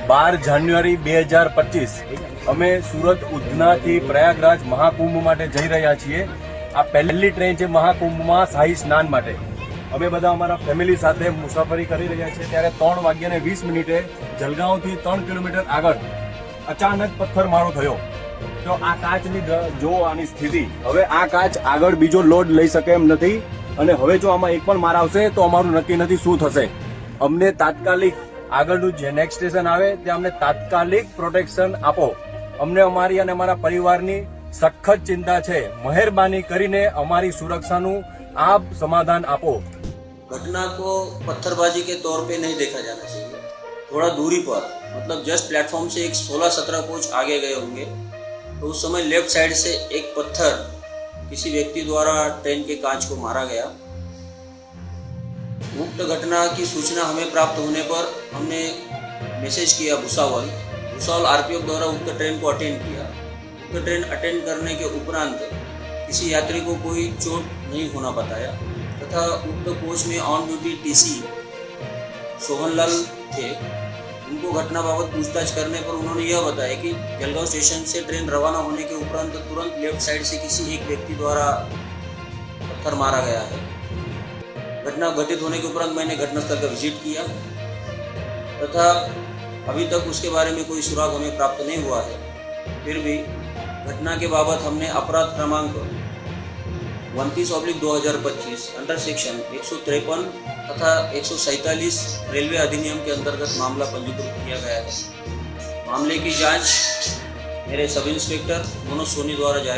12 જાન્યુઆરી 2025 અમે સુરત ઉધનાથી પ્રયાગરાજ મહાકુંભ માટે જઈ રહ્યા છીએ. આ પહેલી ટ્રેન છે મહાકુંભમાં શાહી સ્નાન માટે. અમે બધા અમારા ફેમિલી સાથે મુસાફરી કરી રહ્યા છીએ ત્યારે 3:20 જલગાંવથી 3 કિલોમીટર આગળ અચાનક પથ્થરમારો થયો. તો આ કાચની જો આની સ્થિતિ, હવે આ કાચ આગળ બીજો લોડ લઈ શકે એમ નથી અને હવે જો આમાં એક પણ માર આવશે તો અમારું નક્કી નથી શું થશે. અમને તાત્કાલિક આગળનું જે નેક્સ્ટ સ્ટેશન આવે ત્યાં અમને તાત્કાલિક પ્રોટેક્શન આપો. અમને અમારી અને અમારા પરિવારની સખત ચિંતા છે. મહેરબાની કરીને અમારી સુરક્ષાનું આપ સમાધાન આપો. घटना को पत्थरबाजी के तौर पे नहीं देखा जाना चाहिए. थोड़ा दूरी पर, मतलब जस्ट प्लेटफॉर्म से एक 16-17 कोच आगे गए होंगे तो उस समय लेफ्ट साइड से एक पत्थर किसी व्यक्ति द्वारा ट्रेन के कांच को मारा गया. उक्त घटना की सूचना हमें प्राप्त होने पर हमने मैसेज किया भुसावल आरपीएफ द्वारा उक्त ट्रेन को अटेंड किया. उक्त ट्रेन अटेंड करने के उपरांत किसी यात्री को कोई चोट नहीं होना बताया तथा उक्त कोच में ऑन ड्यूटी टीसी सोहनलाल थे. उनको घटना बाबत पूछताछ करने पर उन्होंने यह बताया कि जलगांव स्टेशन से ट्रेन रवाना होने के उपरांत तुरंत लेफ्ट साइड से किसी एक व्यक्ति द्वारा पत्थर मारा गया है. घटना घटित होने के उपरांत मैंने घटनास्थल का विजिट किया तथा अभी तक उसके बारे में कोई सुराग हमें प्राप्त नहीं हुआ है. फिर भी घटना के बाबत हमने अपराध क्रमांक 29/2025 अंडर सेक्शन 153 तथा 147 रेलवे अधिनियम के अंतर्गत मामला पंजीकृत किया गया है. मामले की जांच मेरे सब इंस्पेक्टर मनोज सोनी द्वारा जारी